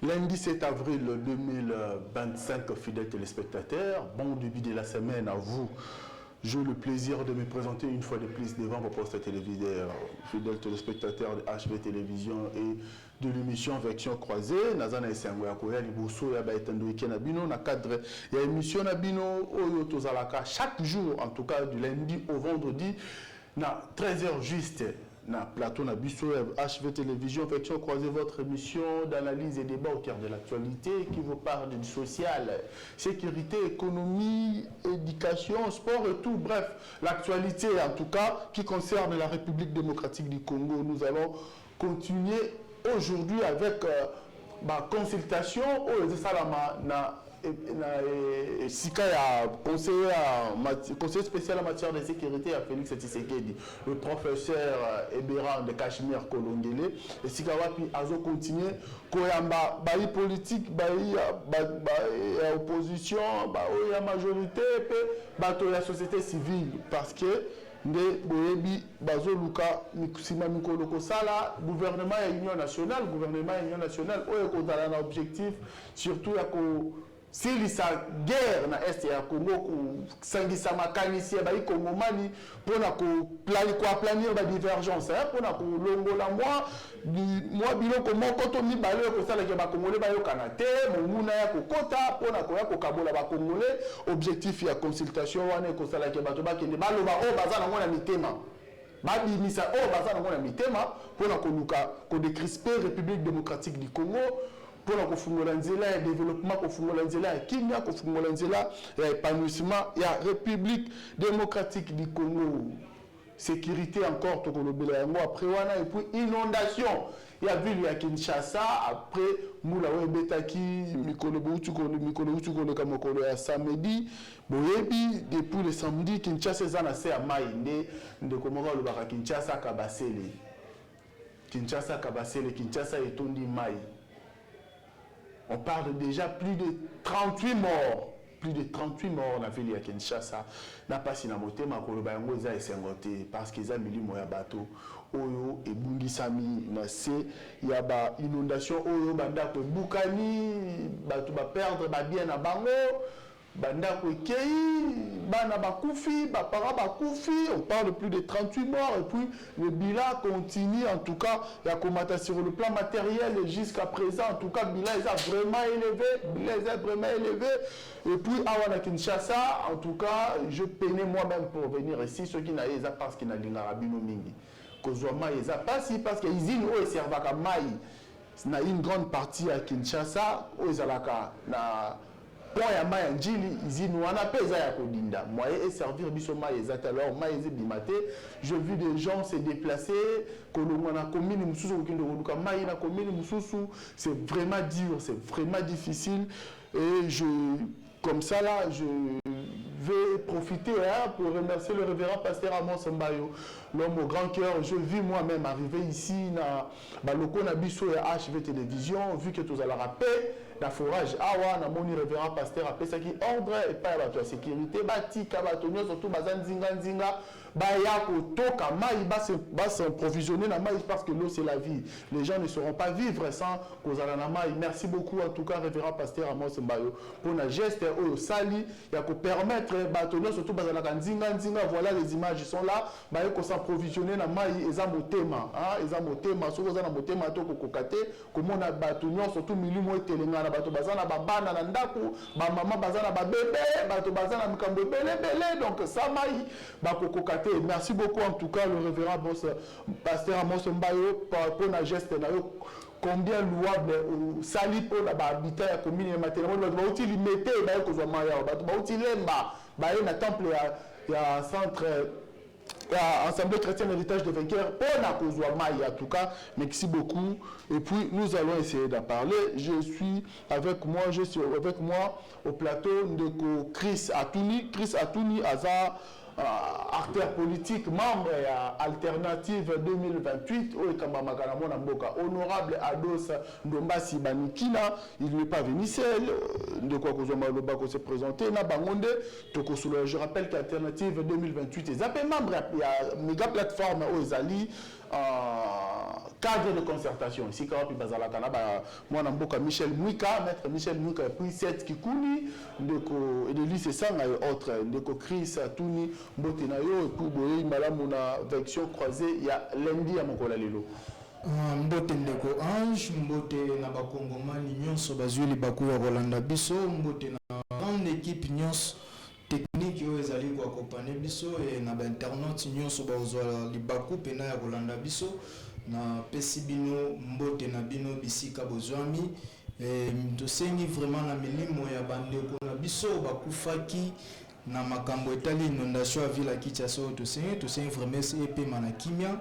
Lundi 7 avril 2025, fidèles téléspectateurs, bon début de la semaine à vous. J'ai le plaisir de me présenter une fois de plus devant vos postes téléviseurs, fidèles téléspectateurs de HV Télévision et de l'émission Version Croisée. Nazana Esengo Yakoya Liboso ya Baetando Ikenabino na cadre ya émission Nabino Oyo Tozalaka chaque jour, en tout cas du lundi au vendredi, na 13h juste. Na plateau na biso HV Télévision Version Croisée, votre émission d'analyse et débat au cœur de l'actualité qui vous parle du social, sécurité, économie, éducation, sport et tout, bref, l'actualité en tout cas qui concerne la République démocratique du Congo. Nous allons continuer aujourd'hui avec ma consultation au Salama na Sika ya conseiller spécial en matière de sécurité à Félix Tshisekedi, le professeur Ebera de Cachemire Kolongele, et Sika wapi azo continuer koyamba bayi politique bayi opposition bayi ya majorité pe bato ya société civile, parce que nde boyebi bazo luka mikusima mikolo kosala gouvernement ya union nationale oyo kozala na objectif surtout ya ko si sa guerre na est ya Congo ku sangisa makanisi ya bayi kongomani pona ko planir ba divergence pona ko longola moi biloko moko to mibale ko sala ke ba congolais ba yokana te monguna ya kokota pona ko ya ko kabola ba congolais objectif ya consultation wana ko sala ke bato ba kende baloba o bazana ngona mitema babimisa o bazana ngona mitema pona ko luka ko décrisper République démocratique du Congo pour la konfungola nzela ya développement, konfungola nzela ya kimia, konfungola nzela ya épanouissement ya République démocratique du Congo. Sécurité encore tokolobela yango après wana, et puis inondation ya ville ya Kinshasa après mula webetaki mikolo butu ko kamokolo ya samedi boyebi depuis le samedi Kinshasa ezana se ya mai nde komoko lobaka Kinshasa Kinshasa etondi mai. On parle déjà plus de 38 morts. Plus de 38 morts dans la ville de Kinshasa. N'a pas si na motema koloba yango eza esengote parce que eza milimo ya bato oyo ebungisami na se ya ba inondation oyo banda ko bukani bato ba perdre ba bien na bango banda ko kei bana bakufi ba para bakufi. On parle de plus de 38 morts et puis le bilan continue en tout cas ya komata sur le plan matériel jusqu'à présent. En tout cas bilan est vraiment élevé, et puis à Kinshasa en tout cas je peinais moi-même pour venir ici, ceux qui n'aient pas parce qu'ils n'ont pas bino mingi kozwama eza pasi parce que usine o servaka mai na une grande partie à Kinshasa o ezalaka na point ya mai njili usine wana peza ya kodinda moyen et servir biso mai ezata. Alors mai ezibimate, je vis des gens se déplacer kolongwa na commune mususu kokende koluka mai na commune mususu. C'est vraiment dur, c'est vraiment difficile, et comme ça là je vais profiter pour remercier le révérend pasteur Amos Mbayo, l'homme au grand cœur. Je vis moi-même arriver ici na baloko na biso ya HV Télévision, vu que tous à la rappel la forage awa na moni révérend pasteur apesa ki ordre et pas la sécurité batika batonyo surtout bazanzinga baya ko toka mai bas provisionner na mai parce que l'eau c'est la vie. Les gens ne sauront pas vivre sans kozala na mai. Merci beaucoup en tout cas révérend pasteur Amos Mbayo pour na geste au sali ya ko permettre batonyo surtout bazala nzinga. Voilà, les images sont là, baye ko s'approvisionner na mai eza motema eza motema so kozana motema to ko kokate comment na batonyo surtout milimo etelenga na bato bazana babana na ndako ba mama bazana ba bébé bato bazana mikambo belé, donc ça mai ba ko kokate. Merci beaucoup en tout cas le révérend pasteur Amos Mbayo pour la geste na yo combien louable sali pour la habitat ya commune ya matériel ba outil limité ba ko zo maya ba outil lemba ba na temple ya centre Assemblée chrétienne héritage de vainqueurs pour la cause en tout cas. Merci beaucoup, et puis nous allons essayer d'en parler. Je suis avec moi au plateau de Chris Atouni Aza, acteur politique, membre Alternative 2028 honorable Ados Ndombasi Banikina. Il n'est pas venu seul, de quoi qu'on s'est présenté na Bangonde. Je rappelle qu'Alternative 2028 est membre il y a méga plateforme aux Ali cadre de concertation. Ici, quand on a moi, on Michel Mouika, maître Michel Mouika, puis 7 Kikouni, et de lui, c'est ça, et autres, Chris, Touni, Mbotenayo, et puis Boye, Madame, on a version croisée, il y a lundi à Mokola Lelo. Mbote ndeko Ange, mbote na bakongomani nyonso bazwi libaku ya Rolanda biso, mbote na grande équipe nyonso technique yo ezali ko accompagner biso et na ba internaute nyonso bazwa libaku pena ya Rolanda biso na pesi bino mbote na bino bisika bozwami et tosengi vraiment na milimo ya bandeko na biso bakufaki na makambo etali inondation ya ville ya Kinshasa tosengi vraiment epema na kimia.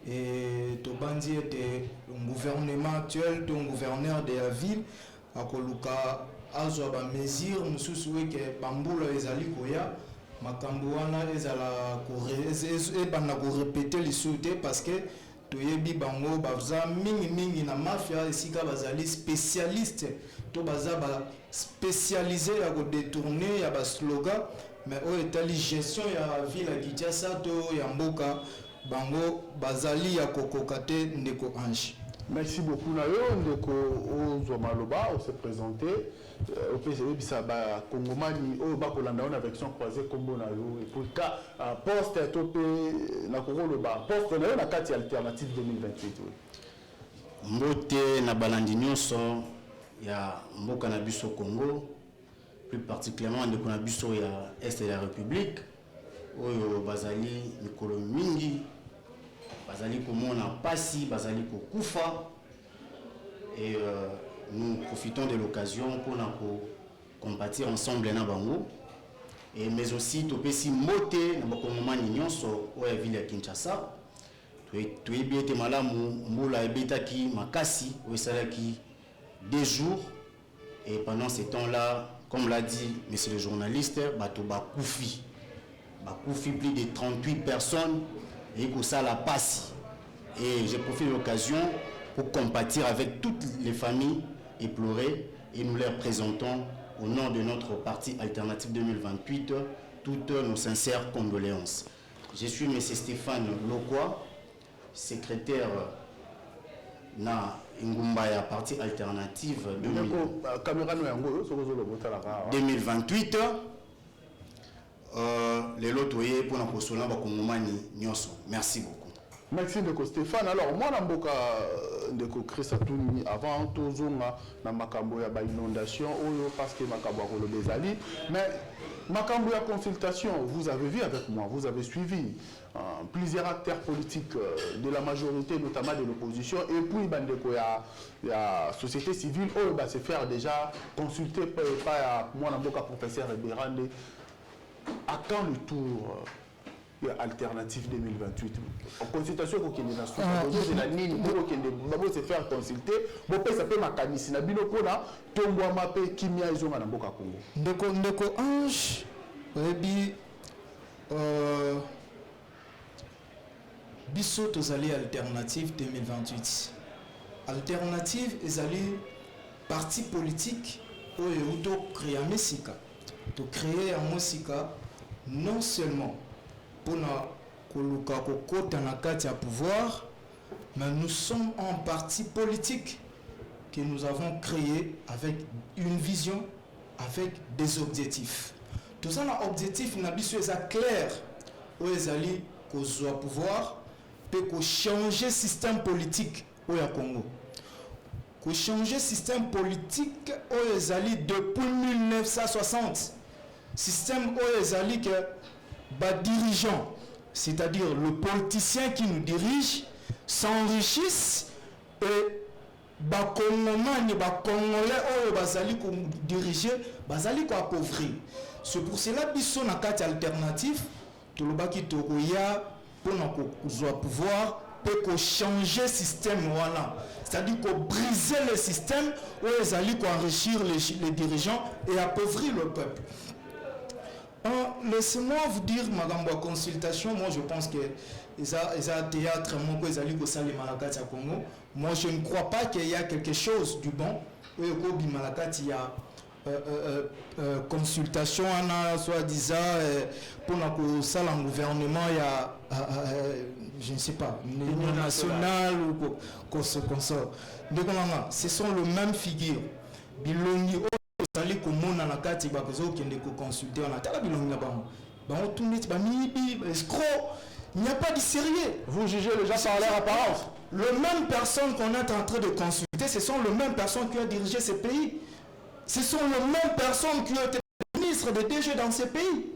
Et Tobandi était un gouvernement actuel, un gouverneur de la ville, à Koluka, Azwa ba mesure, mususu que Bamboula ezali koya, Makambuana ezala ko répéter les souhaits parce que toyebi bango baza mingi na mafia esika bazali spécialiste, to baza ba spécialisé à ko détourner ya ba slogan, mais o etali gestion ya ville à Kinshasa to ya mboka. Bango bazali ya kokokate ndeko Ange. Merci beaucoup Nayo ndeko Ozomaloba on s'est présenté au PCB bisaba Kongomani o bakolanda on avec son croisé combo Nayo et pour ka poste topé na Kongoloba poste Nayo na kati alternative 2028. Mbote na balandi nyonso ya mboka na biso Congo plus particulièrement ndeko na biso ya Est de la République oyo bazali mikolo mingi bazali komona pasi bazali kokufa et nous profitons de l'occasion pour compatir ensemble na bango et mais aussi topesi moté na bakongomani nyonso oya ville ya Kinshasa toyebi ete malamu mbula ebetaki makasi oesalaki 2 jours et pendant ces temps-là comme l'a dit monsieur le journaliste bato bakufi plus de 38 personnes et que ça la passe. Et j'ai profité de l'occasion pour compatir avec toutes les familles éplorées et nous leur présentons au nom de notre parti Alternative 2028 toutes nos sincères condoléances. Je suis M. Stéphane Lokwa, secrétaire na Ngumbaya Parti Alternative 2028. Les lotoyés pour nous consoler merci beaucoup. Merci de Stéphane. Alors moi namboka ndeko Chris Atouni avant tozonga na makambo ya ba inondation oyo parce que makambo ko bezali mais makambo ya consultation vous avez vu avec moi vous avez suivi plusieurs acteurs politiques de la majorité notamment de l'opposition et puis bandeko ya société civile oyo va se faire déjà consulter par moi namboka professeur Berande. À quand le tour alternative 2028 en consultation pour qu'il y ait se faire consulter bon ça peut makanisi na bino pona tongwa mape kimia izonga na mboka Congo ndeko Ange rebi biso tozali alternative 2028 alternative ezali parti politique oyo to créer mesika to créer un mosika non seulement pour koluka kokota na kati ya pouvoir mais nous sommes un parti politique que nous avons créé avec une vision avec des objectifs tout ça na objectif na biso eza clair o ezali kozwa pouvoir pe ko changer système politique au ya Congo ko changer système politique o ezali depuis 1960 système où ezali que bas dirigeants, c'est-à-dire le politicien qui nous dirige, s'enrichissent et bas congolais où bazali ko diriger, bazali ko appauvrir. C'est pour cela biso na kati alternative, to lo baki to ya pour na ko pouvoir peut ko changer système voilà. C'est-à-dire qu'on briser le système où ezali ko enrichir les dirigeants et appauvrir le peuple. Laissez-moi vous dire, madame, la consultation, moi je pense que ils ont théâtre, moi je ne crois pas qu'il y a quelque chose du bon. Il y a consultation soi-disant pour ça le gouvernement il y a je ne sais pas l'union nationale ou qu'on se consort. Ce sont les mêmes figures. Bilongi osali komona na kati ba kozo kende ko consulter on atala bilongi na bango. Ba on tourne ba mibi escroc. Il n'y a pas de sérieux. Vous jugez les gens par leur apparence. Les mêmes personnes qu'on est en train de consulter, ce sont les mêmes personnes qui ont dirigé ces pays. Ce sont les mêmes personnes qui ont été ministres de DG dans ces pays.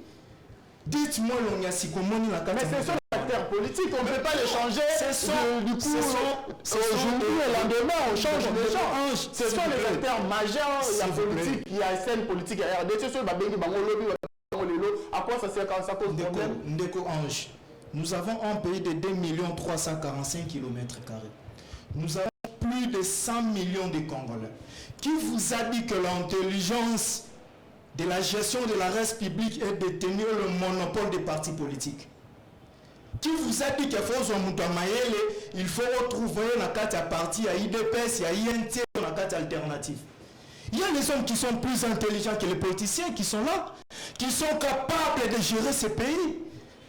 Dites-moi, mais ce sont les acteurs politiques, on ne peut pas les changer. Du coup, aujourd'hui et lendemain, on change les gens. Ce sont les acteurs majeurs, la politique, il y a une scène politique. À quoi ça sert quand ça cause problème? Ndeko Ange, nous avons un pays de 2 345 km². Nous avons plus de 100 millions de Congolais. Qui vous a dit que l'intelligence de la gestion de la res publique est de tenir le monopole des partis politiques? Qui vous a dit qu'il il faut retrouver la carte à parti, à IDPS, à INT, la carte alternative? Il y a des hommes qui sont plus intelligents que les politiciens qui sont là, qui sont capables de gérer ces pays.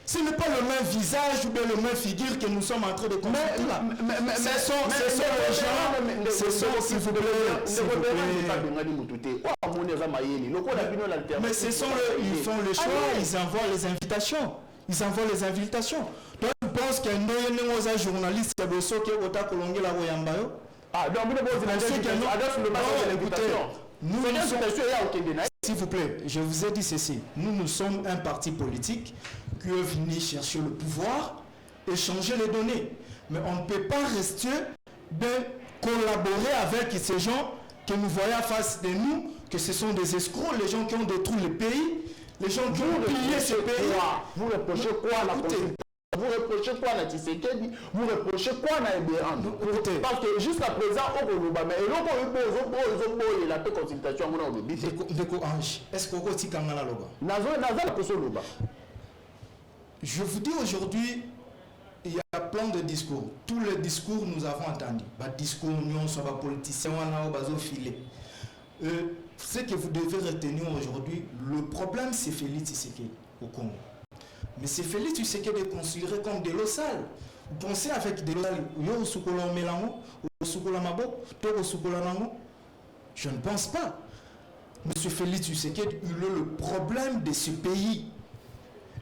Ce n'est pas le même visage ou bien le même figure que nous sommes en train de consulter là. Ce sont les gens, ce sont, s'il vous plaît, mais ce sont ils font le choix, ils envoient les invitations. Donc je pense qu'il y a un journaliste qui a besoin de la Royambayo. Ah, donc vous s'il vous plaît, je vous ai dit ceci. Nous sommes un parti politique qui est venu chercher le pouvoir et changer les données. Mais on ne peut pas rester de collaborer avec ces gens que nous voyons face de nous, que ce sont des escrocs, les gens qui ont détruit le pays, les gens qui ont pillé ce pays. Vous reprochez quoi la consultation? Vous reprochez quoi à Tshisekedi? Vous reprochez quoi à Ebéran? Parce que jusqu'à présent, on peut mais il a fait consultation. Est-ce qu'on peut dire je vous dis aujourd'hui, il y a plein de discours. Tous les discours nous avons entendus. Discours, nous sommes politiciens, on a filé. Ce que vous devez retenir aujourd'hui, le problème c'est Félix Tshisekedi au Congo. Mais c'est Félix Tshisekedi est considéré comme de l'eau sale. Vous pensez avec de l'eau sale, je ne pense pas. Monsieur Félix Tshisekedi, il a le problème de ce pays.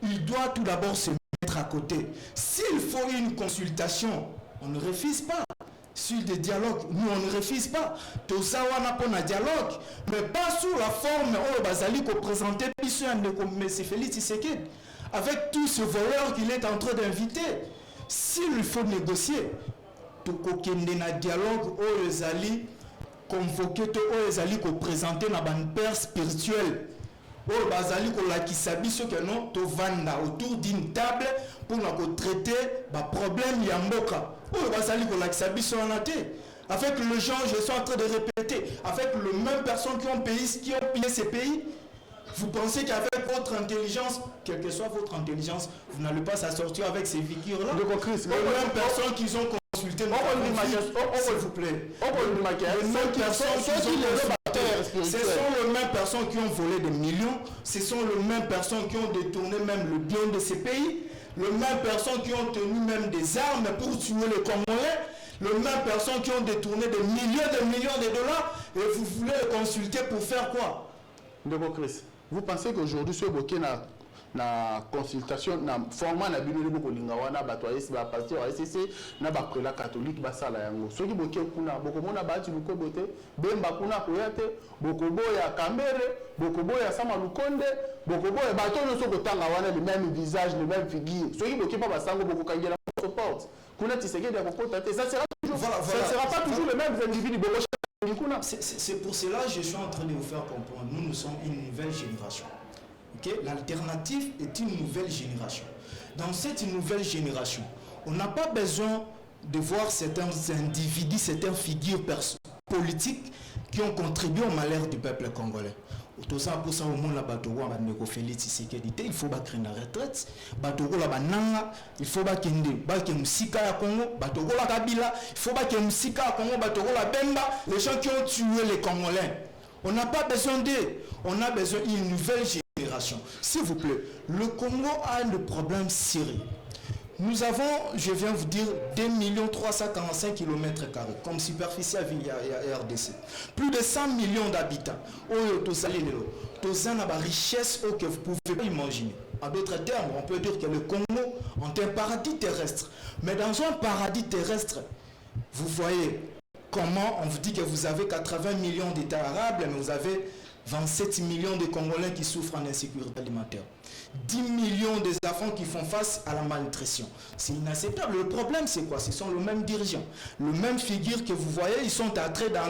Il doit tout d'abord se mettre à côté. S'il faut une consultation, on ne refuse pas. Sur des dialogues, nous on ne refuse pas. Tout ça, on a un dialogue, mais pas sous la forme où Bazali ko présenter M. Félix Tshisekedi. Avec tous ces voleurs qu'il est en train d'inviter. S'il faut négocier, tout un dialogue où les alliés convoquer, où les alliés présenter dans une père spirituelle. Où Bazali ko la kisabi ce que non, to vanda autour d'une table pour traiter le problème yamboka. Où Bazali ko la kisabi sur la tête. Avec les gens, je suis en train de répéter, avec les mêmes personnes qui ont pillé ces pays. Vous pensez qu'avec votre intelligence, quelle que soit votre intelligence, vous n'allez pas s'assortir avec ces figures-là? Les mêmes personnes qui ont consulté s'il vous plaît. Les mêmes personnes ce sont les mêmes personnes qui ont volé des millions. Ce sont les mêmes personnes qui ont détourné même le bien de ces pays. Les mêmes personnes qui ont tenu même des armes pour tuer les Congolais. Les mêmes personnes qui ont détourné des millions de dollars. Et vous voulez les consulter pour faire quoi? Vous pensez qu'aujourd'hui, ce bloqué na consultation, na format na bino libo kolinga wana batwaisi ba parti wa SCC na ba prela catholique ba sala yango. Soki bloqué kuna boko mona ba ti luko bote, bemba kuna koyate, boko boya Kambere, boko boya Sama Lukonde, boko boya bato nyonso kotanga wana le même visage, le même figure. Soki bloqué pas basango boko kangela porte. Kuna Tshisekedi ya kokota te, ça sera toujours ça sera pas toujours les mêmes individus boko. C'est pour cela que je suis en train de vous faire comprendre. Nous sommes une nouvelle génération. Okay? L'alternative est une nouvelle génération. Dans cette nouvelle génération, on n'a pas besoin de voir certains individus, certaines figures politiques qui ont contribué au malheur du peuple congolais. Tout ça pour ça au monde la batogo ba neko Félix Tshisekedi il faut ba créer la retraite batogo la bananga il faut ba kende ba ke musika ya Congo batogo la Kabila il faut ba ke musika ya Congo batogo la Bemba les gens qui ont tué les Congolais On n'a pas besoin d'eux. On a besoin d'une nouvelle génération. S'il vous plaît, le Congo a un problème sérieux. Nous avons, je viens vous dire, 2 345 km² comme superficie à ville et RDC. Plus de 100 millions d'habitants. Tous ont la richesse que vous pouvez pas imaginer. En d'autres termes, on peut dire que le Congo est un paradis terrestre. Mais dans un paradis terrestre, vous voyez comment on vous dit que vous avez 80 millions d'États arabes, mais vous avez 27 millions de Congolais qui souffrent en insécurité alimentaire. 10 millions d'enfants qui font face à la malnutrition. C'est inacceptable. Le problème, c'est quoi? Ce sont les mêmes dirigeants. Les mêmes figures que vous voyez, ils sont entrés dans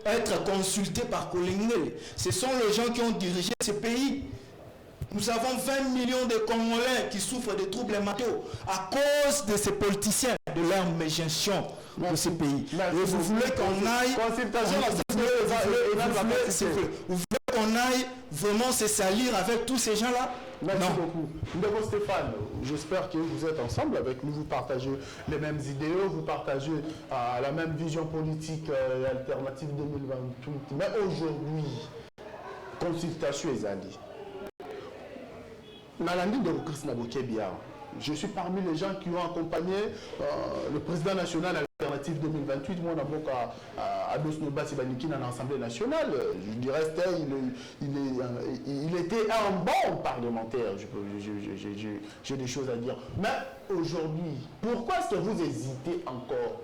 être consultés par Kolingel. Ce sont les gens qui ont dirigé ce pays. Nous avons 20 millions de Congolais qui souffrent de troubles mentaux à cause de ces politiciens, de leur mégestion de ce pays. Et vous voulez qu'on aille... Vous voulez qu'on aille vraiment se salir avec tous ces gens-là? Merci beaucoup. Ndeko Stéphane, j'espère que vous êtes ensemble avec nous, vous partagez les mêmes idéaux, vous partagez la même vision politique alternative 2028. Mais aujourd'hui, consultation Ezali. Nalandi de Christ Nabokebia. Je suis parmi les gens qui ont accompagné le président national alternative 2028, moi d'abord à Dosnoba Sibaniki dans l'Assemblée nationale. Je dirais il était un bon parlementaire. J'ai des choses à dire. Mais aujourd'hui, pourquoi est-ce que vous hésitez encore?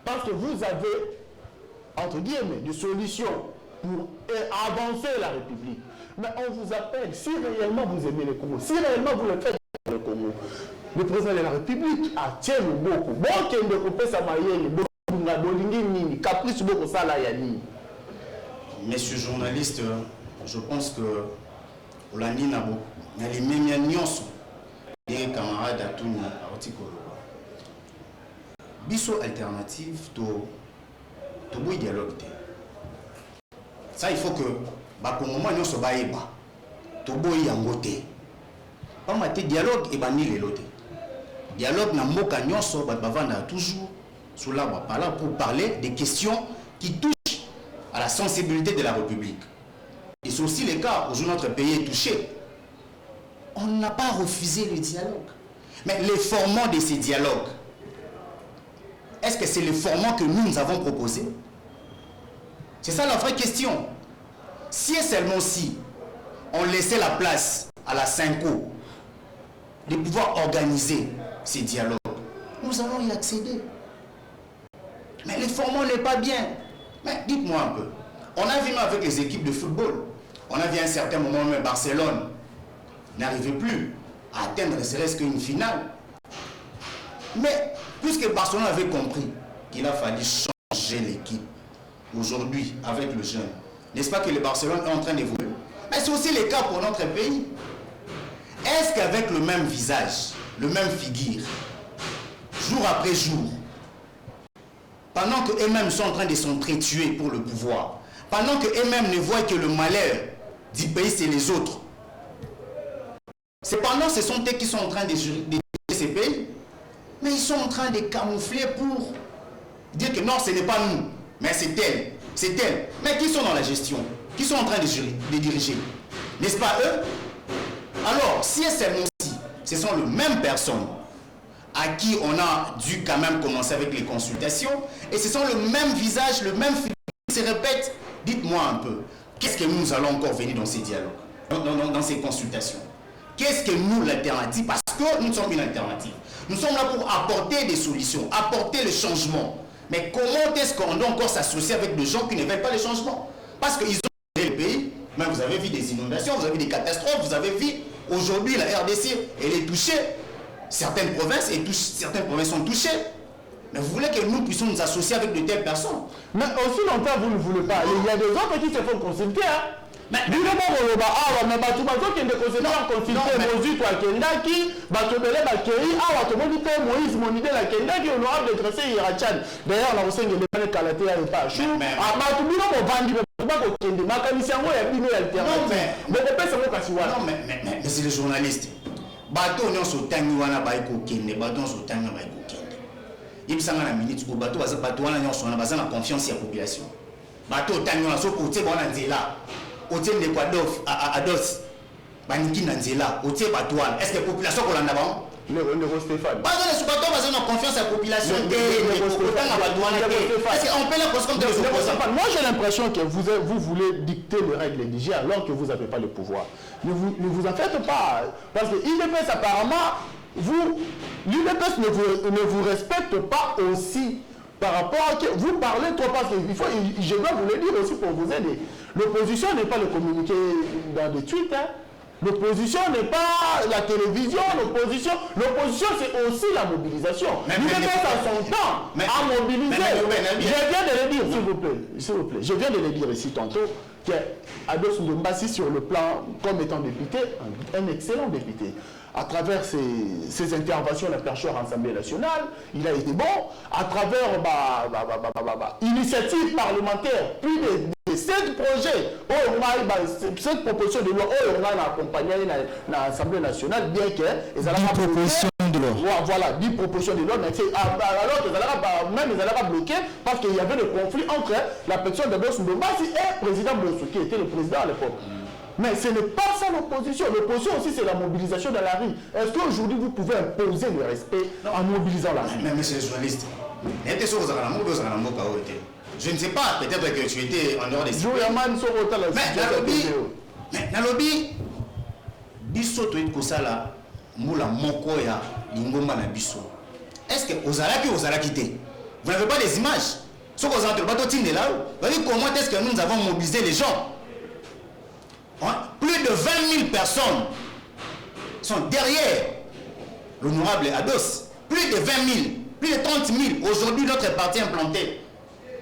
Parce que vous avez, entre guillemets, des solutions pour avancer la République. Mais on vous appelle, si réellement vous aimez le Congo, si réellement vous le faites pour le Congo, le président de la République a tient le beaucoup. Bon, qu'il ne coupe sa maille, caprice beaucoup ça là, yani. Monsieur journaliste, je pense que Olandi n'a les mêmes nuances des camarades à tout article. Bisso alternative, to bout dialogue. Ça, il faut que Bakongo nous se baïba. To boy yangote. Pas maté dialogue et bani les loté. Dialogue n'a moka nyonso bavanda toujours sous l'arbre par là pour parler des questions qui touchent à la sensibilité de la République. Et c'est aussi le cas où notre pays est touché. On n'a pas refusé le dialogue. Mais les formats de ces dialogues, est-ce que c'est le format que nous avons proposé? C'est ça la vraie question. Si et seulement si on laissait la place à la Cinco de pouvoir organiser ces dialogues, nous allons y accéder. Mais le format n'est pas bien. Mais dites-moi un peu. On a vu avec les équipes de football. On a vu à un certain moment même Barcelone n'arrivait plus à atteindre ne serait-ce qu'une finale. Mais puisque Barcelone avait compris qu'il a fallu changer l'équipe aujourd'hui avec le jeune, n'est-ce pas que le Barcelone est en train d'évoluer? Mais c'est aussi le cas pour notre pays. Est-ce qu'avec le même visage, le même figure, jour après jour, pendant qu'eux-mêmes sont en train de s'entretuer pour le pouvoir, pendant qu'eux-mêmes ne voient que le malheur du pays, c'est les autres, cependant ce sont eux qui sont en train de gérer ces pays, mais ils sont en train de camoufler pour dire que non, ce n'est pas nous, mais c'est elle. C'est elle. Mais qui sont dans la gestion? Qui sont en train de diriger? N'est-ce pas eux? Alors, si et seulement si, ce sont les mêmes personnes à qui on a dû quand même commencer avec les consultations, et ce sont le même visage, le même film qui se répète, dites-moi un peu, qu'est-ce que nous allons encore venir dans ces dialogues, dans ces consultations? Qu'est-ce que nous, l'alternative? Parce que nous sommes une alternative. Nous sommes là pour apporter des solutions, apporter le changement. Mais comment est-ce qu'on doit encore s'associer avec des gens qui ne veulent pas le changement? Parce qu'ils ont géré le pays, mais vous avez vu des inondations, vous avez vu des catastrophes, vous avez vu aujourd'hui la RDC, elle est touchée. Certaines provinces sont touchées. Mais vous voulez que nous puissions nous associer avec de telles personnes? Mais aussi longtemps vous ne voulez pas. Il y a des autres qui se font consulter. Hein? Mais mais bato bazokende kosenga consulter Moïse to akendaki bato belé bakei awa to moni te Moïse monide la kendaki honorable de Grèce Irachan d'ailleurs la osenge le bane kalaté ya pas chou bato bino mo vandi ba ko kende makanisi yango ya bino alternative mais ko pesa mo kasi wana non mais c'est le journaliste bato nyonso tangi wana ba ko kende bato nyonso tangi ba ko kende yebisanga na minute ko bato wana nyonso wana bazana confiance ya population bato otangana soko otie bona nzela otie ndeko ados baniki na nzela otie bato wana est-ce que population kolanda bango le Stéphane parce que les bato baza na confiance à la population otanga bato wana est-ce qu'on peut la cause comme des opposants? Moi j'ai l'impression que vous voulez dicter les règles du jeu alors que vous n'avez pas le pouvoir. Ne vous en faites pas, parce que l'UDPS apparemment l'UDPS ne vous respecte pas aussi par rapport à que vous parlez trop, parce que je dois vous le dire aussi pour vous aider. L'opposition n'est pas le communiqué dans des tweets, hein. L'opposition n'est pas la télévision, l'opposition c'est aussi la mobilisation. L'UDPS a son temps à mobiliser. Je viens de le dire, s'il vous plaît, je viens de le dire ici tantôt, qu'Ados Ndombassi sur le plan comme étant député, un excellent député. À travers ses interventions à la percheur à l'Assemblée nationale, il a été bon. À travers initiative parlementaire, plus de 7 projets, 7 propositions de loi, on a accompagné dans l'Assemblée nationale, bien que... 10 propositions de loi. Voilà, 10 propositions de loi, mais alors qu'ils allaient bloquer parce qu'il y avait le conflit entre la personne de Ados Ndombassi et le président Blossou, qui était le président à l'époque. Mais ce n'est pas ça l'opposition. L'opposition aussi, c'est la mobilisation dans la rue. Est-ce qu'aujourd'hui, vous pouvez imposer le respect en mobilisant la rue? Mais monsieur le journaliste, je ne sais pas, peut-être que tu étais en dehors des sites. Mais Nalobi, biso to kosala mula moko ya lingomba na biso. Est-ce que ozalaki te? Vous n'avez pas des images? Ce que vous avez pas de là. Vous voyez comment est-ce que nous avons mobilisé les gens? Plus de 20 000 personnes sont derrière l'honorable Ados. Plus de 20 000, plus de 30 000. Aujourd'hui, notre parti est implanté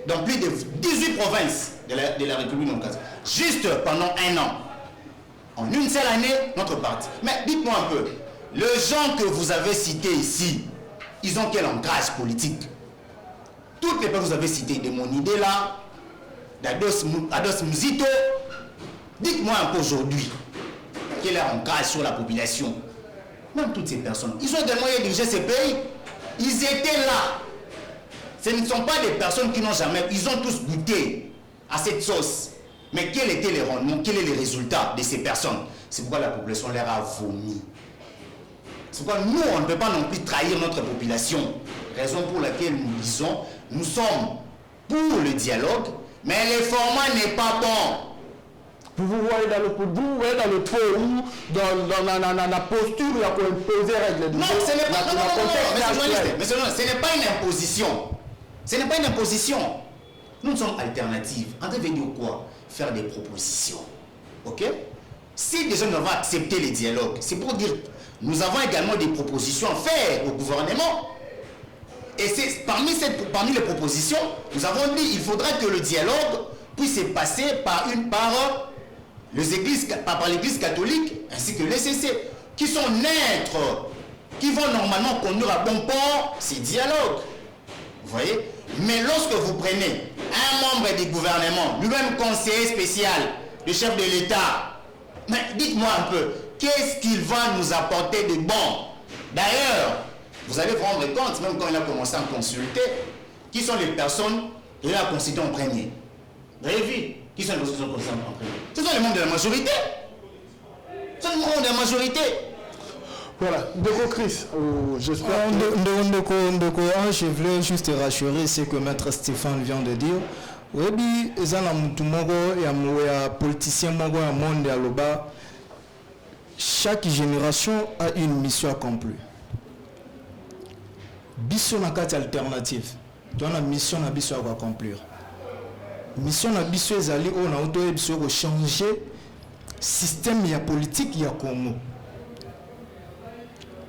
dans plus de 18 provinces de la République dominicaine. Juste pendant un an. En une seule année, notre parti. Mais dites-moi un peu, les gens que vous avez cités ici, ils ont quel ancrage politique? Toutes les personnes que vous avez citées, de mon idée là, d'Ados Muzito, dites-moi un peu aujourd'hui, quel est l'ancrage sur la population? Même toutes ces personnes, ils ont également dirigé ces pays. Ils étaient là. Ce ne sont pas des personnes qui n'ont jamais... Ils ont tous goûté à cette sauce. Mais quels étaient les rendements, quels sont les résultats de ces personnes? C'est pourquoi la population leur a vomi. C'est pourquoi nous, on ne peut pas non plus trahir notre population. Raison pour laquelle nous disons, nous sommes pour le dialogue, mais le format n'est pas bon. Vous voyez dans le pot ou dans la posture où il y a imposer règles. Non, ce n'est pas, ce n'est pas une imposition. Ce n'est pas une imposition. Nous sommes alternatives. En train de dire quoi? Faire des propositions. Ok? Si les gens ne vont accepter les dialogues, c'est pour dire nous avons également des propositions à faire au gouvernement. Et c'est parmi les propositions, nous avons dit qu'il faudrait que le dialogue puisse passer par l'Église catholique ainsi que l'ECC, qui sont neutres, qui vont normalement conduire à bon port ces dialogues. Vous voyez? Mais lorsque vous prenez un membre du gouvernement, lui-même conseiller spécial, le chef de l'État, mais dites-moi un peu, qu'est-ce qu'il va nous apporter de bon? D'ailleurs, vous allez vous rendre compte, même quand il a commencé à consulter, qui sont les personnes qu'il a considérées en premier. Vous avez vu? Qui sont les personnes qui sont considérées en premier? Ce sont les membres de la majorité. Ce sont les membres de la majorité. Voilà, Ndeko Chris, j'espère que... Je voulais juste rassurer ce que Maître Stéphane vient de dire. Oui, il y a un politicien, un monde à l'Oba. Chaque génération a une mission accomplie. Mission na kati alternative. Tu as une mission à accomplir. Mission na biso ezali on a auto biso ko changer système ya politique ya Congo.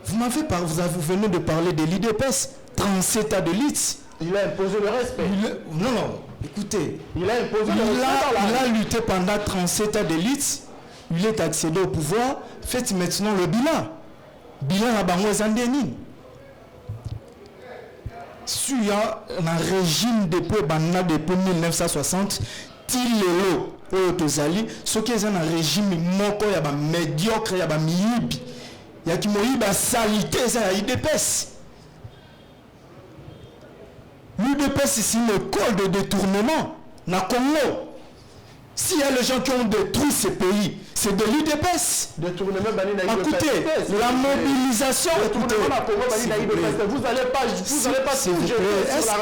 Vous venez de parler de l'IDPS, 37 ans de l'ITS. Il a imposé le respect. Non, écoutez. Il a imposé le respect. Il a lutté pendant 37 ans de l'ITS. Il est accédé au pouvoir. Faites maintenant le bilan. Bilan à Bango Zandéni. Si il y a un régime depuis 1960, Tilelo, Otozali, ce qui est un régime moko, il y a médiocre, il y a miyibi. Il y a qui moïba salité, ça y dépasse. L'UDPS, c'est une école de détournement. na Congo. S'il y a les gens qui ont détruit ces pays, c'est de l'UDPS. Écoutez, la mobilisation. Vous n'allez pas est-ce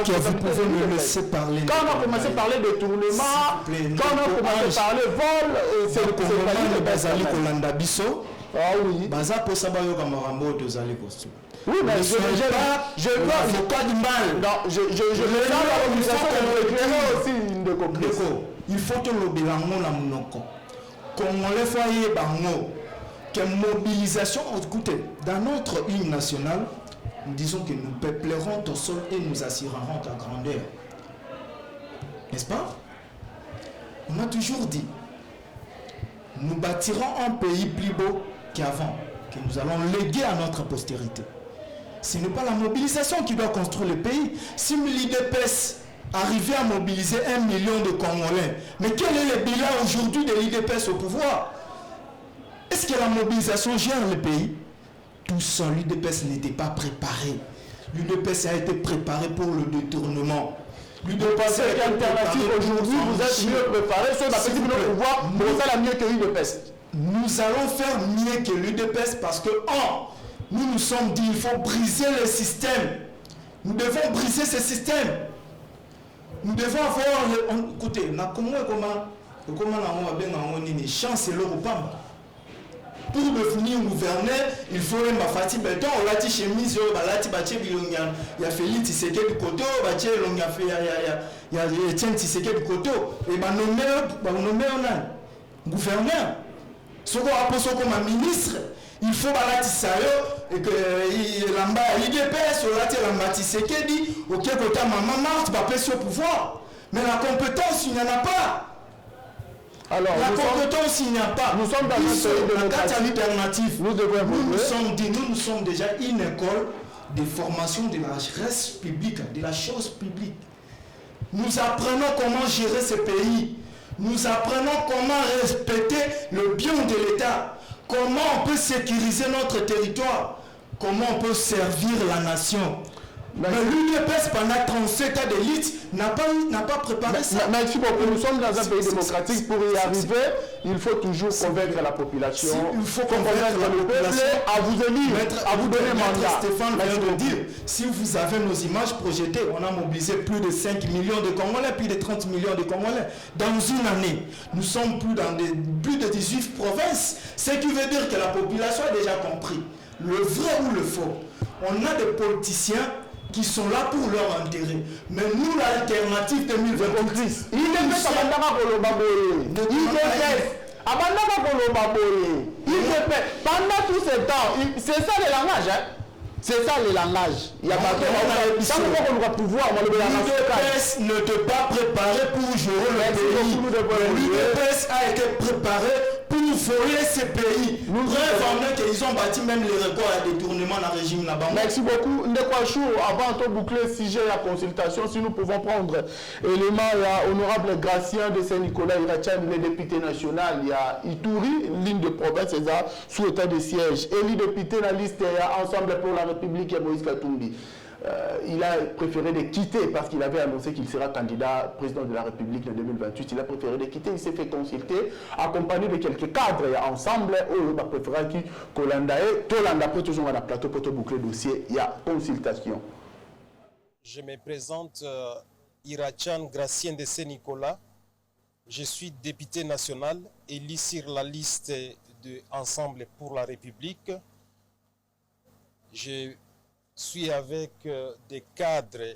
que vous pouvez me laisser parler? Quand on a commencé à parler de tournement, quand on a commencé à parler vol, c'est le Bazali Kolanda Bisso. Ah oui. Baza pour ça, costume. Oui, mais je veux pas du mal. Non, je veux dans l'organisation aussi une de compréhension. Il faut que le bilan na monoko. Congolais foyer bango. Que mobilisation, écoutez, dans notre hymne national, nous disons que nous peuplerons ton sol et nous assurerons ta grandeur. N'est-ce pas? On a toujours dit, nous bâtirons un pays plus beau qu'avant, que nous allons léguer à notre postérité. Ce n'est pas la mobilisation qui doit construire le pays. Si l'IDPS arrivait à mobiliser 1 million de Congolais, mais quel est le bilan aujourd'hui de l'IDPS au pouvoir? Est-ce que la mobilisation gère le pays? Tout ça, l'UDPS n'était pas préparé. L'UDPS a été préparé pour le détournement. L'UDPS est alternative aujourd'hui, vous êtes mieux préparé, sur la petite minute pouvoir, vous allez mieux que l'UDPS. Nous allons faire mieux que l'UDPS parce que, nous nous sommes dit, il faut briser le système. Nous devons briser ce système. Nous devons avoir, écoutez, chance et l'eau pour devenir gouverneur, il faut un Mafati Belton, on l'a dit chemise, balati bache bilonga, il y a Félix Tshisekedi du côté, bache longa fait, il y a Etienne Tshisekedi du côté, et ben nommé on gouverneur. Ce qu'on appelle comme un ministre, il faut balati sayo et que l'amba l'IDPS, on l'a dit l'amba Tshisekedi, ok côté maman Marthe, va passer au pouvoir, mais la compétence il n'y en a pas. Alors, la compétence, il n'y a pas. Nous sommes dans un pays alternative. Nous sommes déjà une école de formation de la res publique, de la chose publique. Nous apprenons comment gérer ce pays. Nous apprenons comment respecter le bien de l'État. Comment on peut sécuriser notre territoire. Comment on peut servir la nation. Mais l'UDPS pendant 37 ans d'élite n'a pas préparé ça. Merci beaucoup. Nous sommes dans un pays démocratique. Pour y arriver, il faut toujours convaincre la population. Il faut convaincre le peuple à vous élire, à vous donner mandat. Stéphane vient de dire, si vous avez nos images projetées, on a mobilisé plus de 5 millions de Congolais, plus de 30 millions de Congolais. Dans une année, nous sommes plus de 18 provinces. Ce qui veut dire que la population a déjà compris le vrai ou le faux. On a des politiciens qui sont là pour leur intérêt. Mais nous, l'alternative 2026, pendant tout ce temps, c'est ça le langage. Hein? C'est ça le langage. Il y a pas de pouvoir. L'UDPS ne peut pas préparer pour jouer le pays. L'UDPS a été préparé pour voler ce pays. Nous rêvons qu'ils ont bâti même les records à détournement dans le régime là-bas. Merci beaucoup. Ndekwachou, avant de boucler le sujet à consultation, si nous pouvons prendre l'élément, il y a honorable Gracien de Saint-Nicolas Irachan, le député national, il y a Ituri, ligne de province, c'est ça, sous état de siège. Et le député dans la liste, il y a Ensemble pour la République, et Moïse Katumbi. Il a préféré de quitter parce qu'il avait annoncé qu'il sera candidat président de la République en 2028. Il a préféré de quitter, il s'est fait consulter, accompagné de quelques cadres ensemble. Il a préféré qu'il Tolanda après toujours dans la plateau pour te boucler le dossier. Il y a consultation. Je me présente Irachan Gracien de Saint-Nicolas. Je suis député national élu sur la liste de Ensemble pour la République. Je suis avec des cadres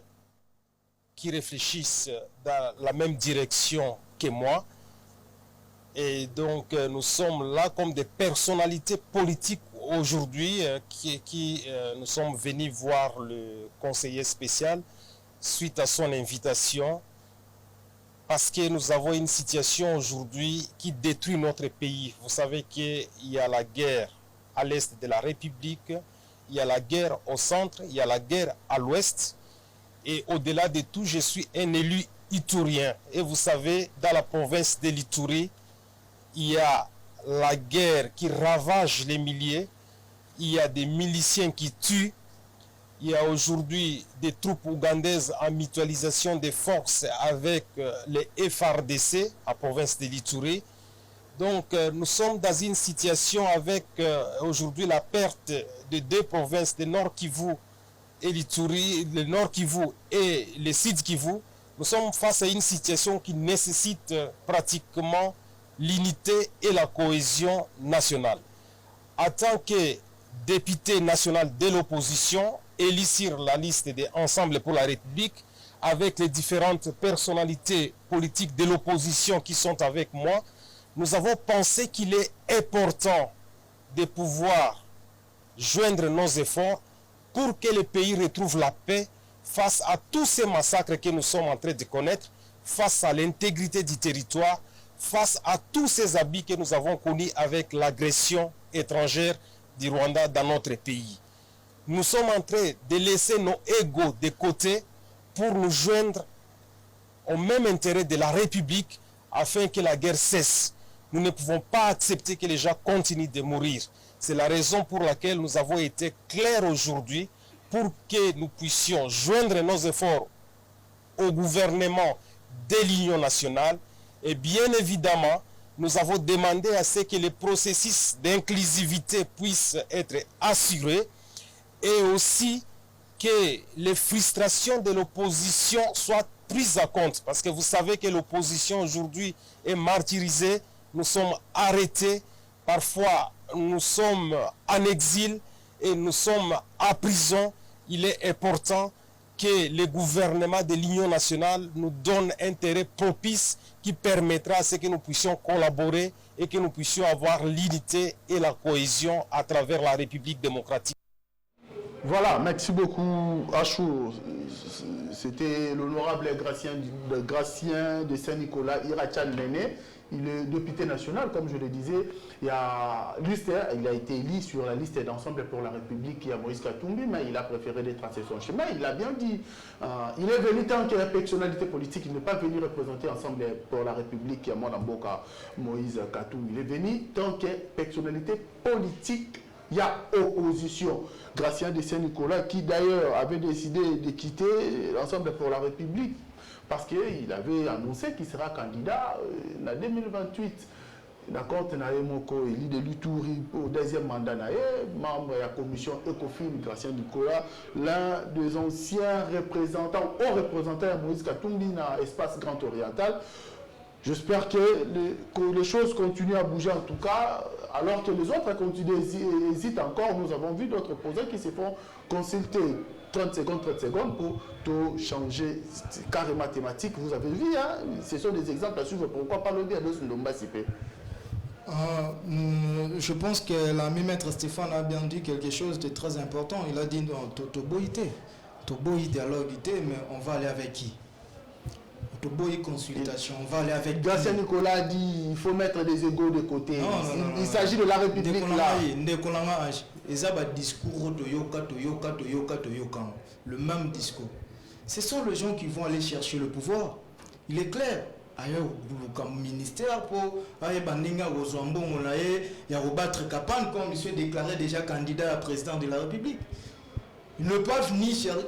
qui réfléchissent dans la même direction que moi. Et donc nous sommes là comme des personnalités politiques aujourd'hui qui nous sommes venus voir le conseiller spécial suite à son invitation parce que nous avons une situation aujourd'hui qui détruit notre pays. Vous savez qu'il y a la guerre à l'est de la République, il y a la guerre au centre, il y a la guerre à l'ouest. Et au-delà de tout, je suis un élu iturien. Et vous savez, dans la province de l'Ituri, il y a la guerre qui ravage les milliers. Il y a des miliciens qui tuent. Il y a aujourd'hui des troupes ougandaises en mutualisation des forces avec les FRDC à province de l'Ituri. Donc nous sommes dans une situation avec aujourd'hui la perte de deux provinces, de Nord Kivu et l'Ituri, le Nord Kivu et le Sud Kivu. Nous sommes face à une situation qui nécessite pratiquement l'unité et la cohésion nationale. En tant que député national de l'opposition, élu sur la liste des Ensemble pour la République, avec les différentes personnalités politiques de l'opposition qui sont avec moi, nous avons pensé qu'il est important de pouvoir joindre nos efforts pour que le pays retrouve la paix face à tous ces massacres que nous sommes en train de connaître, face à l'intégrité du territoire, face à tous ces abus que nous avons connus avec l'agression étrangère du Rwanda dans notre pays. Nous sommes en train de laisser nos égos de côté pour nous joindre au même intérêt de la République afin que la guerre cesse. Nous ne pouvons pas accepter que les gens continuent de mourir. C'est la raison pour laquelle nous avons été clairs aujourd'hui pour que nous puissions joindre nos efforts au gouvernement de l'Union nationale. Et bien évidemment, nous avons demandé à ce que les processus d'inclusivité puissent être assurés et aussi que les frustrations de l'opposition soient prises en compte. Parce que vous savez que l'opposition aujourd'hui est martyrisée, nous sommes arrêtés, parfois nous sommes en exil et nous sommes en prison. Il est important que le gouvernement de l'Union nationale nous donne un terrain propice qui permettra à ce que nous puissions collaborer et que nous puissions avoir l'unité et la cohésion à travers la République démocratique. Voilà, merci beaucoup Achou. C'était l'honorable Gratien de Saint-Nicolas, Irachan Néné. Il est député national, comme je le disais. Il a été élu sur la liste d'Ensemble pour la République qui a Moïse Katumbi, mais il a préféré tracer son chemin. Il l'a bien dit. Il est venu tant qu'il y a personnalité politique. Il n'est pas venu représenter Ensemble pour la République qui a Mboka Moïse Katumbi. Il est venu tant qu'il y a personnalité politique. Il y a opposition. Gratien de Saint-Nicolas, qui d'ailleurs avait décidé de quitter l'Ensemble pour la République parce qu'il avait annoncé qu'il sera candidat en 2028. D'accord, Tenayemoko, élu de l'Ituri au deuxième mandat, membre de la commission ECOFIN, Gratien Nicolas, l'un des anciens représentants, hauts représentants de Moïse Katumbi dans l'espace Grand Oriental. J'espère que les choses continuent à bouger en tout cas, alors que les autres hésitent encore. Nous avons vu d'autres opposants qui se font consulter 30 secondes pour tout changer carrément thématique. Vous avez vu, hein, ce sont des exemples à suivre. Pourquoi pas le dire de Ndomba Sipé? Je pense que l'ami maître Stéphane a bien dit quelque chose de très important. Il a dit non, Toboïté, dialogue, mais on va aller avec qui? Consultation, on va aller avec Gratien Nicolas a dit il faut mettre des égos de côté. Il s'agit de la République là. Discours le même discours. Ce sont les gens qui vont aller chercher le pouvoir. Il est clair. Ailleurs, comme ministère pour battre Kapan, comme monsieur déclaré déjà candidat à président de la République. Ils ne peuvent ni chercher.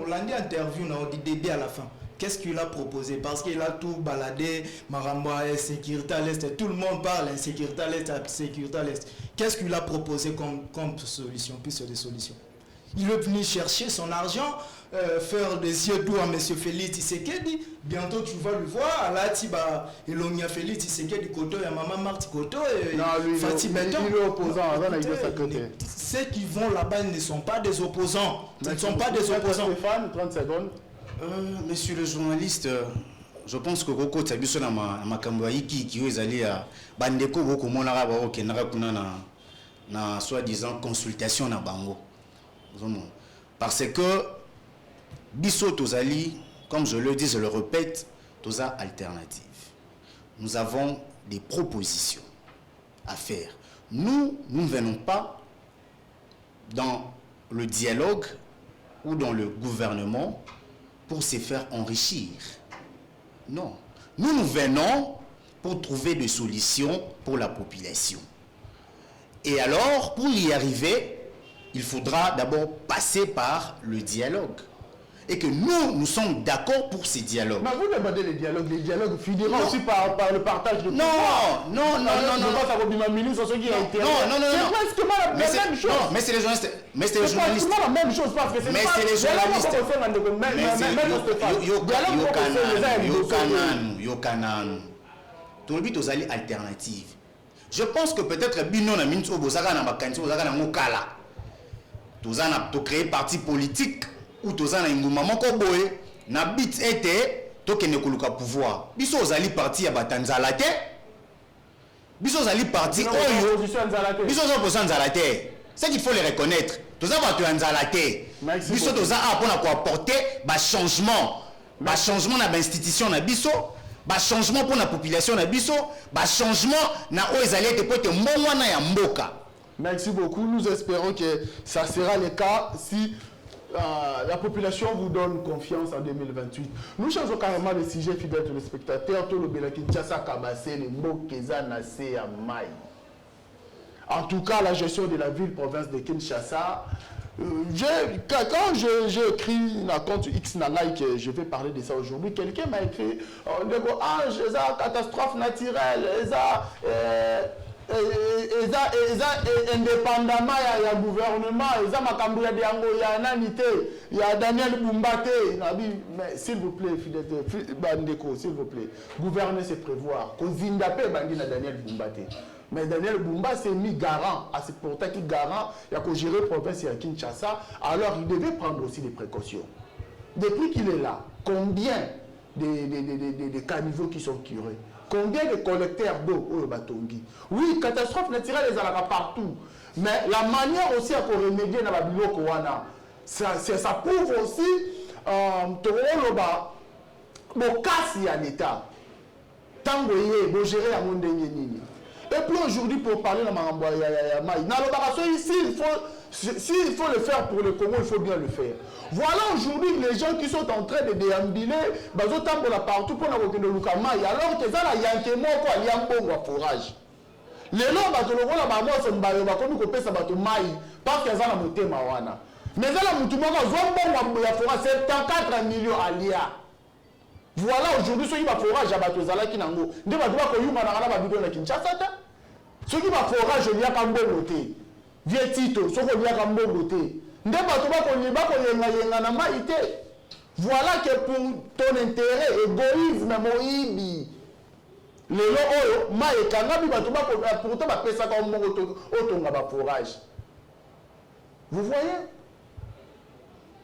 On l'a dit interview, on dit Dédé à la fin. Qu'est-ce qu'il a proposé? Parce qu'il a tout baladé, Maramba, sécurité à l'Est, tout le monde parle, insécurité à l'Est, sécurité à l'Est. Qu'est-ce qu'il a proposé comme solution, piste de solution? Il est venu chercher son argent, faire des yeux doux à M. Félix Tshisekedi. Bientôt tu vas le voir, là tu vas Elonia Félix Tshisekedi Koto, il y a Maman Marti Koto et Fatih Benton. Il est opposant, ceux qui vont là-bas ne sont pas des opposants. Ils ne sont pas des opposants. Stéphane, 30 secondes. Monsieur le journaliste, je pense que Roko Tabiso na makambo iki qui est allé à bandeko boko monara ba okendaka kuna na soi-disant consultation na bango. Parce que biso tozali, comme je le dis, je le répète, toza alternative. Nous avons des propositions à faire. Nous ne venons pas dans le dialogue ou dans le gouvernement pour se faire enrichir. Non. Nous venons pour trouver des solutions pour la population. Et alors, pour y arriver, il faudra d'abord passer par le dialogue. Et que nous sommes d'accord pour ces dialogues. Mais vous demandez les dialogues finiront aussi par le partage de non. Non. Mais c'est les journalistes. Mais c'est les journalistes. C'est la même chose parce que c'est mais c'est les journalistes. Yokananu. Tout le but aux alliés alternatives. Je pense que peut-être Bino na minute Obosaka na bakanti Obosaka na Mokala. Tous en créé parti politique. Ou tozana inguma moko boye na bit ete tokende koluka pouvoir biso ozali parti ya batanzala te biso ozali parti oyo biso opposition nzala te c'est qu'il faut les reconnaître toza bato ya nzala te biso toza apona ko apporter ba changement na ba institution na biso ba changement pour la population na biso ba changement na o ezali ete po ete mbongo na ya mboka. Merci beaucoup, nous espérons que ça sera le cas si la population vous donne confiance en 2028. Nous changeons carrément le sujet, fidèles téléspectateurs. Tout le Béla Kinshasa Kabase, le Mokeza Nassé à Maï. En tout cas, la gestion de la ville-province de Kinshasa, quand j'ai écrit un compte X Nangai que je vais parler de ça aujourd'hui, quelqu'un m'a écrit catastrophe naturelle, indépendamment ya gouvernement eza makambo ya diango ya nanité ya Daniel Boumbate mais s'il vous plaît bandeko s'il vous plaît gouverner c'est prévoir kozinda pe bangi na Daniel Boumbate mais Daniel Bumba s'est mis garant à ce pourtant qui garant il y a qu'au gérer province à Kinshasa alors il devait prendre aussi des précautions depuis qu'il est là combien de caniveaux qui sont curés. Combien de collecteurs d'eau au Batongi? Oui, catastrophe naturelle, les alaka partout. Mais la manière aussi à remédier dans la biloko wana, ça prouve aussi le cas en état. Tant que vous gérez à mon nini. Et puis aujourd'hui, pour parler de Marambo ya Maï, s'il faut le faire pour le Congo, il faut bien le faire. Voilà aujourd'hui les gens qui sont en train de déambuler, partout pour la Maï, alors que ça, il y a un témoin qui a un bon forage. Les gens qui ont parce qu'ils ont un moteur. Mais ça, c'est 74 millions à l'IA. Voilà aujourd'hui ceux qui va forage à Batozala qui n'ango. Des bateaux qui ont eu Kinshasa. Ceux qui va forage au Lia Kambogoté. Vieux Tito, ceux qui ont eu Kambogoté. Des bateaux qui ont eu Maïté. Voilà que pour ton intérêt, égoïsme, Moïbi. Les gens, Maï, Kanabi, bateau pourtant va faire ça comme un forage. Vous voyez?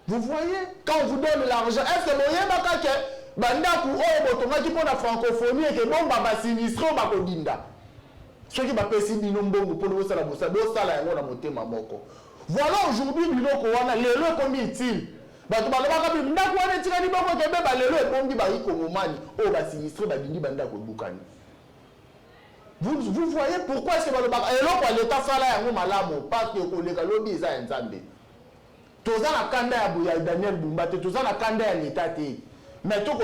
Vous voyez? Quand on vous donne l'argent, est-ce que vous voyez que bandaku oyo botonga pour la francophonie et que bon baba sinistre ba kodinda ceux qui ba pesi bino mbongo pour le sala bosa do sala yango na motema moko voilà aujourd'hui biloko wana lelo komi utile bato balobaka bi ndaku wana tika ni boko kebe ba lelo ekombi ba ikongomani oyo ba sinistre ba dindi bandako bukani vous voyez pourquoi est-ce que balobaka eloko l'état sala yango malamu parce que koleka lobi eza nzambe toza na kanda ya buya Daniel Boumbate toza na kanda ya l'état te. Mais tout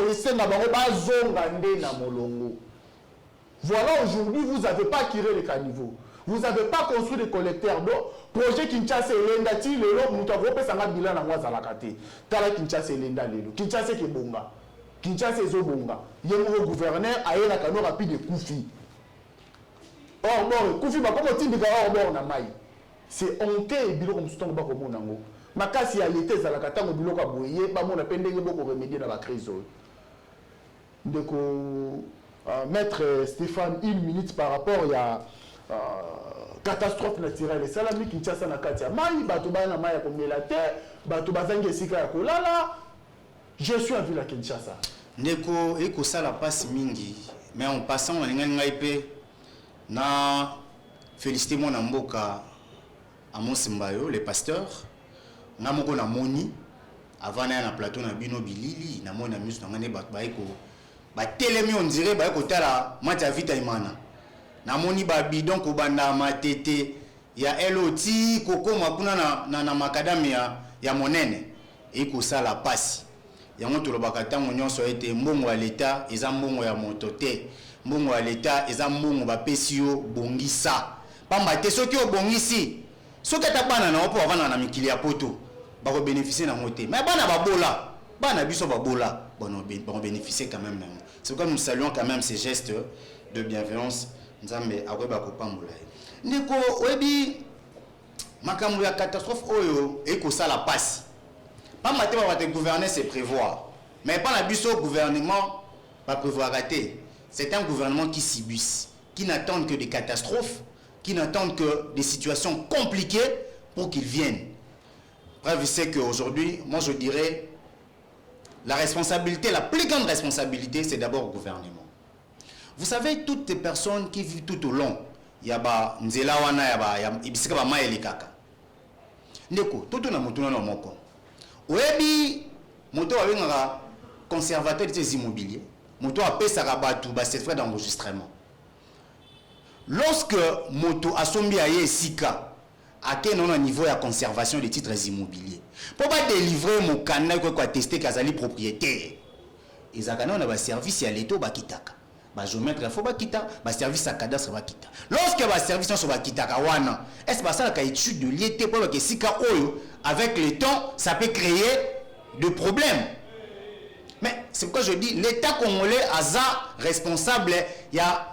voilà, aujourd'hui, vous n'avez pas tiré les caniveaux. Vous n'avez pas construit des collecteurs d'eau. Projet Kinshasa et Lenda, le lot, nous avons fait un bilan à Moazalakate. Tala Kinshasa et Lenda, Kinshasa et Bonga. Kinshasa et Zobonga. Il y a un gouverneur, il y a un rapide de Koufi. Or, bon, Koufi, comment on dit que or, bon, na maï. C'est honteux et bilo comme ça, on va comme on makasi ya l'été za la katango biloko boye ba mona pendenge boko remédier dans la crise. Donc maître Stéphane, une minute par rapport à catastrophe naturelle. Ça la mi Kinshasa na katia. Mai bato bana mai ko melate, bato bazange sika ya kolala. Je suis en ville à Kinshasa. Ndeko eko sala passe mingi, mais en passant on ngai pe na féliciter mon mboka Amos Mbayo, les pasteurs. Namoko na moni avant na plateau na bino bilili na mona miso ngane baiko ba telemi on dirait ba ko tala match vita imana na moni ba bidon ko banda matete ya eloti koko makuna na makadamia ya monene e ko sala pasi ya moto lobaka tango nyonso ete mbongo ya leta eza mbongo ya motote mbongo ya leta eza mbongo ba pesio bongisa pamba te soki obongisi Ce que tu as bana na pour avoir na mikili ya poto ba ko bénéficier na moté mais bana bana biso babola bon bénéficier quand même. C'est pourquoi nous saluons quand même ces gestes de bienveillance. Nzambe akoba ko pambola. Ndiko oyebi makambo ya catastrophe oyo e ko sala passe. Pas maté ba te gouverner c'est prévoir. Mais pas la biso gouvernement pas prévoir rater. C'est un gouvernement qui subisse, qui n'attend que des catastrophes, qui n'attendent que des situations compliquées pour qu'ils viennent. Bref, c'est qu'aujourd'hui, moi je dirais, la responsabilité, la plus grande responsabilité, c'est d'abord au gouvernement. Vous savez, toutes les personnes qui vivent tout au long, il y a nzela wana ya ibisika ba maeli kaka. Ndeko, tout na mutu na moko. Oyebi moto wa ngaka conservateur des immobiliers, moto a pesa rabatu ba cette frais d'enregistrement. Lorsque moto asombi aye sika à quel niveau de conservation des titres immobiliers pour pas délivrer mon canal quoi tester kazali propriétaire ils a on a service à l'état ba kitaka ba géomètre faut ba kita ba service à cadastre ba kita lorsque ba service sur ba kitaka wana est-ce pas ça la étude de liété pour que sika oyo avec le temps ça peut créer de problèmes. Mais c'est pourquoi je dis l'état congolais a responsable il y a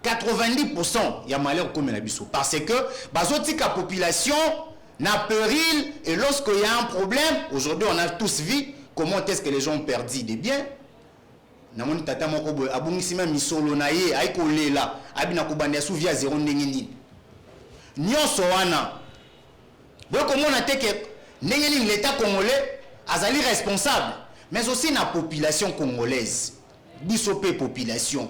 90% il y a malheur comme la biso parce que bazotika population n'a péril et lorsqu'il y a un problème aujourd'hui on a tous vu comment est-ce que les gens ont perdu des biens namoni tata moko boy abungisi même misolo na ye aiko lela abina kobanda sou via 0 ndenge nini nyonso wana boy komona teke ndenge nini l'état congolais azali responsable mais aussi la population congolaise biso pe population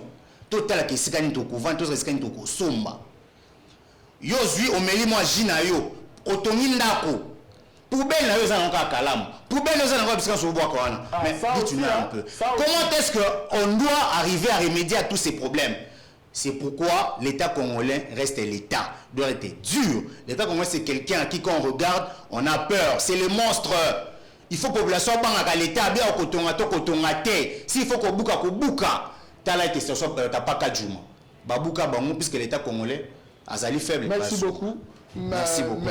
total ke sikani to ko vendre to sikani to ko somba yo zui omeli moi jina yo otongi ndako poubelle na yo za nka kalamu poubelle za nka bisika so boa kwana mais dis-tu un peu comment est-ce que on doit arriver à remédier à tous ces problèmes? C'est pourquoi l'état congolais reste l'état doit être dur. L'état congolais c'est quelqu'un à qui quand on regarde on a peur, c'est le monstre. Il faut que la population banga l'état bien kotonga to kotonga te s'il faut ko buka tala été situation t'as pas qu'à Djouma babouka bango puisque l'état congolais azali faible. Merci beaucoup. Merci beaucoup.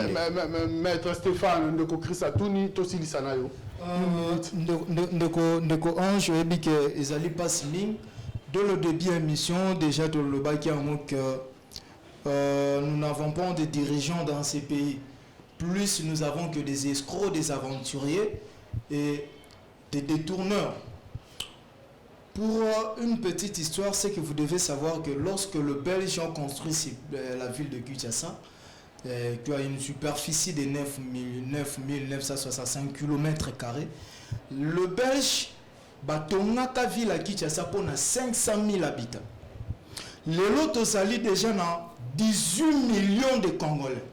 Maître Stéphane Ndeko Chris Atouni Tosili Sanayo. Ndeko Ange et dit que ezali pas signe de le début émission déjà de le baki en que nous n'avons pas de dirigeants dans ces pays. Plus nous avons que des escrocs, des aventuriers et des détourneurs. Pour une petite histoire, c'est que vous devez savoir que lorsque le Belge a construit la ville de Kinshasa, qui a une superficie de 965 km², le Belge a ville à Kinshasa pour 500 000 habitants. Le lot sali déjà dans 18 millions de Congolais.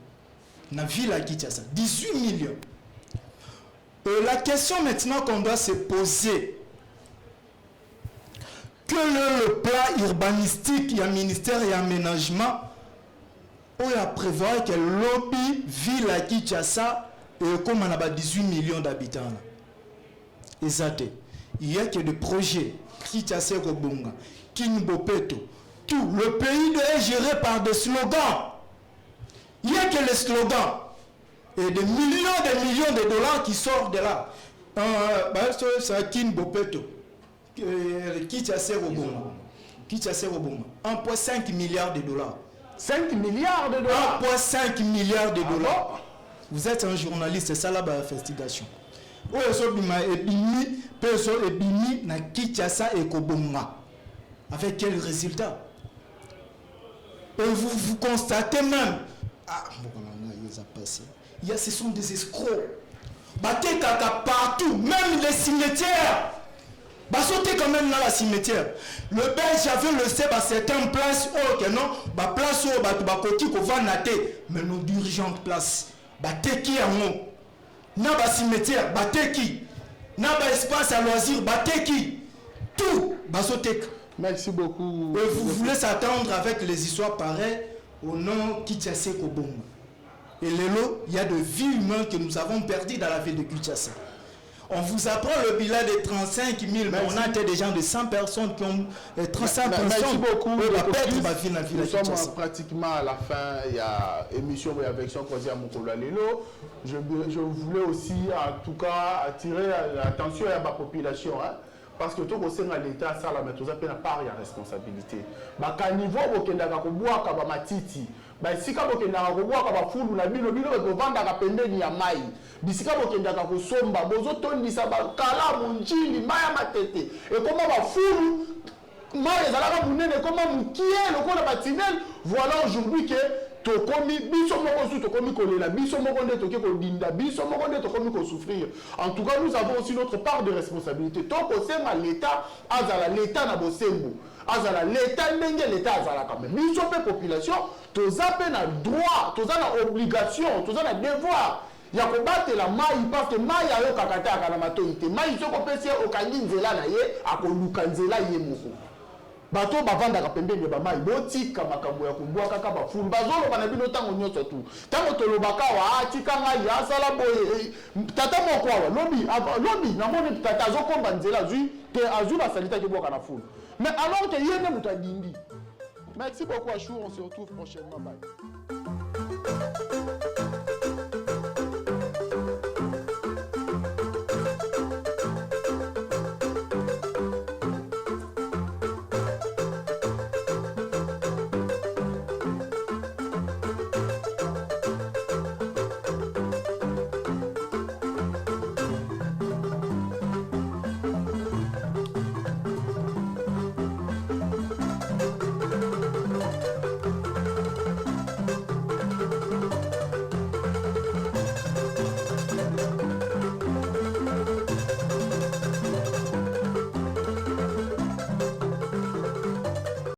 Dans la ville à Kinshasa, 18 millions. Et la question maintenant qu'on doit se poser, quel est le plan urbanistique, il y a ministère et aménagement, où il y a prévoir que lobby ville à Kinshasa et comme on a 18 millions d'habitants. Exact. Il y a que des projets, Kinshasa Kobonga, Kinbopeto, tout. Le pays est géré par des slogans. Il n'y a que les slogans. Et des millions de dollars qui sortent de là. C'est Kinbopeto. Kinshasa Kobonga. 1,5 milliard de dollars. 5 milliards de dollars. 1,5 milliard de dollars. Vous êtes un journaliste, c'est ça la investigation. Avec quel résultat? Et vous constatez même. Ce sont des escrocs. Battez caca partout, même les cimetières. Basoté quand même dans la cimetière. Le Belge avait le sait à certaines places, ok non, bah place où bah côté qu'on va nater, mais nos d'urgente place. Battez qui à moi? N'a pas cimetière, battez qui? N'a pas espace à loisir, battez qui? Tout, basoté. Merci beaucoup. Et vous voulez s'attendre avec les histoires pareilles au nom Kinshasa Kobonga. Et il y a de vies humaines que nous avons perdues dans la ville de Kinshasa. On vous apprend le bilan de 35 000, mais on a des gens de 100 personnes qui ont 35 personnes. Merci beaucoup. Nous sommes pratiquement à la fin. Il y a émission avec son croisière Mokolo Lelo. Je voulais aussi, en tout cas, attirer l'attention à ma population. Hein, parce que tout au sein de l'État, ça, la méthode, ça part de responsabilité. À niveau, au Kenya, au matiti. Sika bokendaka kobwaka bafulu na bino kovandaka pembeni ya mai bisika bokendaka kosomba bozotondisa bakalamu njili mai ya matete ekoma bafulu mai ezalaka munene ekoma mokie lokola batinel. Voilà aujourd'hui que tokomi biso moko su tokomi kolela biso moko nde toke kodinda biso moko nde tokomi kosouffrir. En tout cas, nous avons aussi notre part de responsabilité. Tokosenga l'État azala l'État na bosembo azala l'État ndenge l'État azala quand même biso pe population toza pe na droit toza na obligation toza na devoir ya kobatela mai parce que mai ayo kakataka na matoi te mai soko pesi okangi nzela na ye akoluka nzela ye moko bato bavandaka pembeni ba mai botika makambo ya kubwa kaka bafulu bazoloba na bino tango nyonso tu tango tolobaka wa atika ngai asala boye tata moko awa lobi namoni tata azokomba nzela azwi te azwi basalita ke bwaka na fulu mais alors que yene muta dindi. Merci beaucoup Achou, on se retrouve prochainement. Bye.